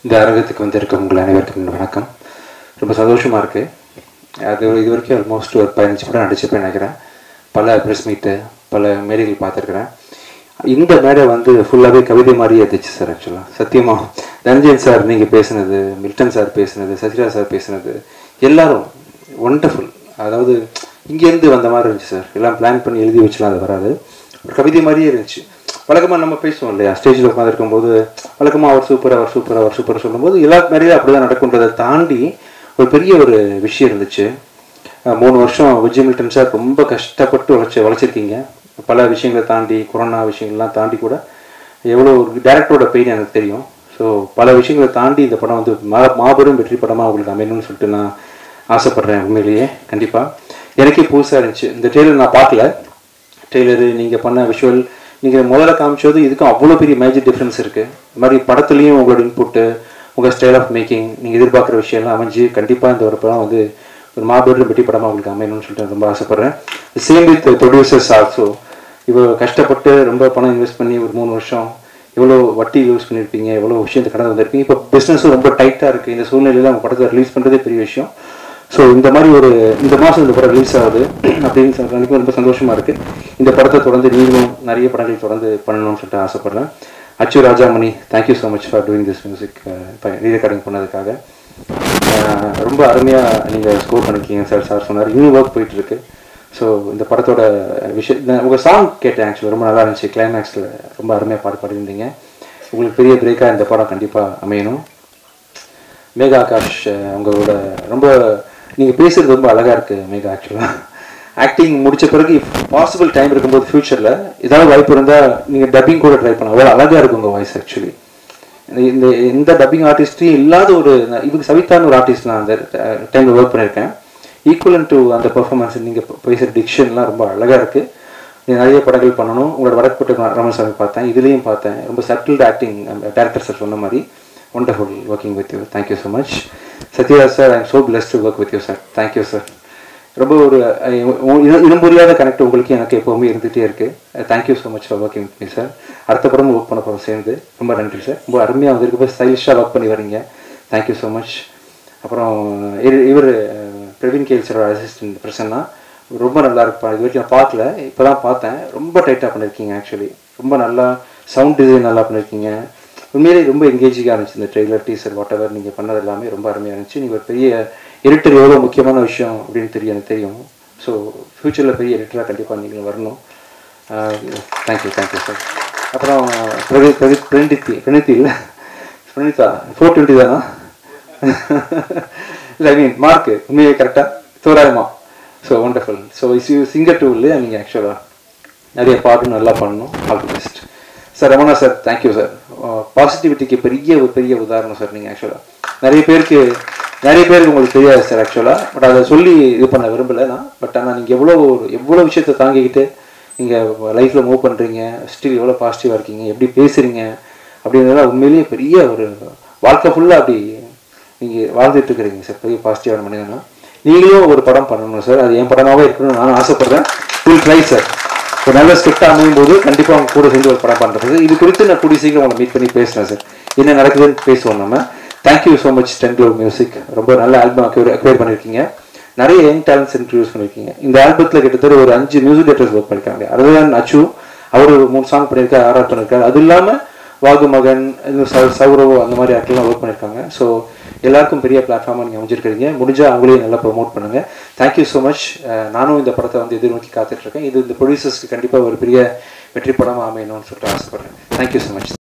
இந்த அரங்கத்துக்கு வந்திருக்க உங்கள் அனைவருக்கும் வணக்கம். ரொம்ப சந்தோஷமாக இருக்குது. அது இது வரைக்கும் ஆல்மோஸ்ட் ஒரு 15 படம் நடிச்சுப்பேன் நினைக்கிறேன். பல ப்ரெஸ் மீட்டு, பல மேடைகள் பார்த்துருக்குறேன். இந்த மேடை வந்து ஃபுல்லாகவே கவிதை மாதிரியே இருந்துச்சு சார். ஆக்சுவலாக சத்தியமாக தனஞ்சயன் சார் நீங்கள் பேசுனது, மில்டன் சார் பேசுனது, சசிகலா சார் பேசுனது எல்லாரும் ஒண்டர்ஃபுல். அதாவது இங்கேருந்து வந்த மாதிரி இருந்துச்சு சார். எல்லாம் பிளான் பண்ணி எழுதி வச்சுலாம் அது வராது. ஒரு கவிதை மாதிரியே இருந்துச்சு. வழக்கமாக நம்ம பேசுவோம் இல்லையா, ஸ்டேஜில் உட்காந்துருக்கும்போது வழக்கமாக அவர் சூப்பர் சொல்லும்போது எல்லா மேலேயும் அப்படி தான் நடக்குன்றதை தாண்டி ஒரு பெரிய ஒரு விஷயம் இருந்துச்சு. 3 வருஷம் விஜய் மில்டன் சார் ரொம்ப கஷ்டப்பட்டு வளைச்சிருக்கீங்க. பல விஷயங்களை தாண்டி, கொரோனா விஷயங்கள்லாம் தாண்டி கூட எவ்வளோ ஒரு டேரக்டரோட பெயின் எனக்கு தெரியும். ஸோ பல விஷயங்களை தாண்டி இந்த படம் வந்து மாபெரும் வெற்றி படமாக உங்களுக்கு அமையணும்னு சொல்லிட்டு நான் ஆசைப்பட்றேன். உண்மையிலேயே கண்டிப்பாக எனக்கே புதுசாக இருந்துச்சு. இந்த ட்ரெய்லர் நான் பார்க்கல. ட்ரெய்லரு நீங்கள் பண்ண விஷுவல், நீங்கள் முதல்ல காமிச்சது இதுக்கும் அவ்வளோ பெரிய மேஜர் டிஃப்ரென்ஸ் இருக்குது. இது மாதிரி படத்துலேயும் உங்களோட இன்புட்டு, உங்கள் ஸ்டைல் ஆஃப் மேக்கிங், நீங்கள் எதிர்பார்க்குற விஷயம்லாம் அமைஞ்சு கண்டிப்பாக இந்த ஒரு படம் வந்து ஒரு மாபெரும் வெற்றி படமாக உங்களுக்கு அமையணும்னு சொல்லிட்டு ரொம்ப ஆசைப்பட்றேன். Same with producers also. இவ்வளோ கஷ்டப்பட்டு ரொம்ப பணம் இன்வெஸ்ட் பண்ணி ஒரு 3 வருஷம் எவ்வளோ வட்டி யூஸ் பண்ணியிருப்பீங்க, எவ்வளோ விஷயத்தை கடந்து வந்திருப்பீங்க. இப்போ பிஸ்னஸும் ரொம்ப டைட்டாக இருக்குது. இந்த சூழ்நிலையில் அவங்க படத்தை ரிலீஸ் பண்ணுறதே பெரிய விஷயம். ஸோ இந்த மாதிரி இந்த மாதம் இந்த படம் ரிலீஸ் ஆகுது அப்படின்னு சொல்கிறதுக்கு ரொம்ப சந்தோஷமாக இருக்குது. இந்த படத்தை தொடர்ந்து நீங்களும் நிறைய படங்கள் தொடர்ந்து பண்ணணும்னு சொல்லிட்டு ஆசைப்பட்றேன். Achu Rajamani, thank you so much for doing this music. Rerecording பண்ணதுக்காக ரொம்ப அருமையாக நீங்கள் ஸ்கோர் பண்ணியிருக்கீங்க சார். சார் சொன்னார் இன்னும் ஒர்க் போயிட்டுருக்கு. ஸோ இந்த படத்தோட விஷயம் உங்கள் சாங் கேட்டேன். ஆக்சுவலி ரொம்ப நல்லா இருந்துச்சு. கிளைமேக்ஸில் ரொம்ப அருமையாக பாடியிருந்தீங்க. உங்களுக்கு பெரிய பிரேக்காக இந்த படம் கண்டிப்பாக அமையணும். மேகா ஆகாஷ், உங்களோட ரொம்ப நீங்கள் பேசுகிறது ரொம்ப அழகாக இருக்குது மேகா. ஆக்சுவலாக ஆக்டிங் முடித்த பிறகு பாசிபிள் டைம் இருக்கும்போது ஃப்யூச்சரில் ஏதாவது வாய்ப்பு இருந்தால் நீங்கள் டப்பிங் கூட ட்ரை பண்ணலாம். அவ்வளோ அழகாக இருக்கும் உங்கள் வாய்ஸ். ஆக்சுவலி எந்த டப்பிங் ஆர்டிஸ்ட்டையும் இல்லாத ஒரு இதுக்கு சவிதான்னு ஒரு ஆர்டிஸ்ட் நான் அந்த டைமில் ஒர்க் பண்ணியிருக்கேன். ஈக்குவலன் டு அந்த பெர்ஃபார்மன்ஸ், நீங்கள் பேசுகிற டிக்ஷன்லாம் ரொம்ப அழகாக இருக்குது. நீங்கள் நிறைய படங்கள் பண்ணணும். உங்களோட வடக்கோட்டை ரமணசாமி பார்த்தேன், இதுலேயும் பார்த்தேன். ரொம்ப சட்டில்டு ஆக்டிங். டேரக்டர் சார் சொன்ன மாதிரி wonderful working with you. Thank you so much. Sathya sir, I am so blessed to work with you sir. Thank you sir. ரொம்ப ஒரு இனம்புரியாத கனெக்ட் உங்களுக்கு எனக்கு எப்போவுமே இருந்துகிட்டே இருக்குது. Thank you so much for working with me sir. அடுத்த படம் work பண்ண போகிறோம் சேர்ந்து. ரொம்ப நன்றி சார். ரொம்ப அருமையாக வந்திருக்கு. போய் ஸ்டைலிஷாக ஒர்க் பண்ணி வரீங்க. Thank you so much. அப்புறம் இவர் பிரவீன் கேல் சாரோட அசிஸ்டன்ட் பிரசன்னா ரொம்ப நல்லா இருப்பா. இது வரைக்கும் நான் பார்க்கல, இப்போ தான் பார்த்தேன். ரொம்ப டைட்டாக பண்ணியிருக்கீங்க. ஆக்சுவலி ரொம்ப நல்லா சவுண்ட் டிசைன் நல்லா பண்ணியிருக்கீங்க. உண்மையிலே ரொம்ப என்கேஜிங்காக இருந்துச்சு. இந்த ட்ரெய்லர், டீசர், வாட் எவர் நீங்கள் பண்ணது எல்லாமே ரொம்ப அருமையாக இருந்துச்சு. நீங்கள் ஒரு பெரிய எடிட்டர் எவ்வளோ முக்கியமான விஷயம் அப்படின்னு எனக்கு தெரியும். ஸோ ஃப்யூச்சரில் பெரிய எடிட்டராக கண்டிப்பாக நீங்கள் வரணும். Thank you sir. அப்புறம் பிரணீதி இல்லை பிரணீதா 420 தானா? இல்லை ஐ மீன் மார்க்கு உண்மையே கரெக்டாக தோராயமா. So wonderful. So singer too இல்லையா நீங்கள் ஆக்சுவலாக நிறைய பாட்டு நல்லா பண்ணணும். All the best sir. Ramana sir, thank you sir. பாசிட்டிவிட்டிக்கு பெரிய உதாரணம் சார் நீங்கள். ஆக்சுவலாக நிறைய பேருக்கு உங்களுக்கு தெரியாது சார் ஆக்சுவலாக. பட் அதை சொல்லி இது பண்ண விரும்பலை நான். பட் ஆனால் நீங்கள் எவ்வளோ விஷயத்தை தாங்கிக்கிட்டு நீங்கள் லைஃப்பில் மூவ் பண்ணுறீங்க, ஸ்டில் எவ்வளோ பாசிட்டிவாக இருக்கீங்க, எப்படி பேசுகிறீங்க அப்படின்றதெல்லாம் உண்மையிலேயே பெரிய ஒரு வாழ்க்கை ஃபுல்லாக அப்படி நீங்கள் வாழ்ந்துட்டு இருக்கிறீங்க சார். பெரிய பாசிட்டிவான மனிதனா. நீங்களும் ஒரு படம் பண்ணணும் சார். அது என் படமாகவே இருக்கணும்னு நான் ஆசைப்பட்றேன். Will try sir. ஒரு நல்ல ஸ்கிரிப்டாக அமையும் போது கண்டிப்பாக அவங்க கூட சேர்ந்து ஒரு படம் பண்ணுறது. இது குறித்து நான் கூடிய சீக்கிரம் உங்களை மீட் பண்ணி பேசுகிறேன் சார். என்ன நடக்குதுன்னு பேசுவோம் நம்ம. Thank you so much 10 Globe music. ரொம்ப நல்ல ஆல்பம் அக்வயர் பண்ணியிருக்கீங்க. நிறைய யங் டேலண்ட்ஸ் இன்ட்ரடியூஸ் பண்ணியிருக்கீங்க. இந்த ஆல்பத்தில் கிட்டத்தட்ட ஒரு 5 மியூசிக் டேரக்டர்ஸ் ஒர்க் பண்ணியிருக்காங்க. அதுதான் அச்சு, அவர் 3 சாங் பண்ணியிருக்காரு, ஆர்ஆர் பண்ணியிருக்காரு. அது இல்லாமல் வாகு மகன், சௌரவ், அந்த மாதிரி ஆக்டர்லாம் ஒர்க் பண்ணியிருக்காங்க. ஸோ எல்லாருக்கும் பெரிய பிளாட்ஃபார்மாக நீங்கள் அமைஞ்சிருக்கிறீங்க. முடிஞ்சால் அவங்களையும் நல்லா ப்ரொமோட் பண்ணுங்கள். Thank you so much. நானும் இந்த படத்தை வந்து எதிர்நோக்கி காத்துட்ருக்கேன். இது இந்த ப்ரொடியூசர்ஸ்க்கு கண்டிப்பாக ஒரு பெரிய வெற்றி படமாக அமையணும்னு சொல்லிட்டு ஆசைப்பட்றேன். Thank you so much.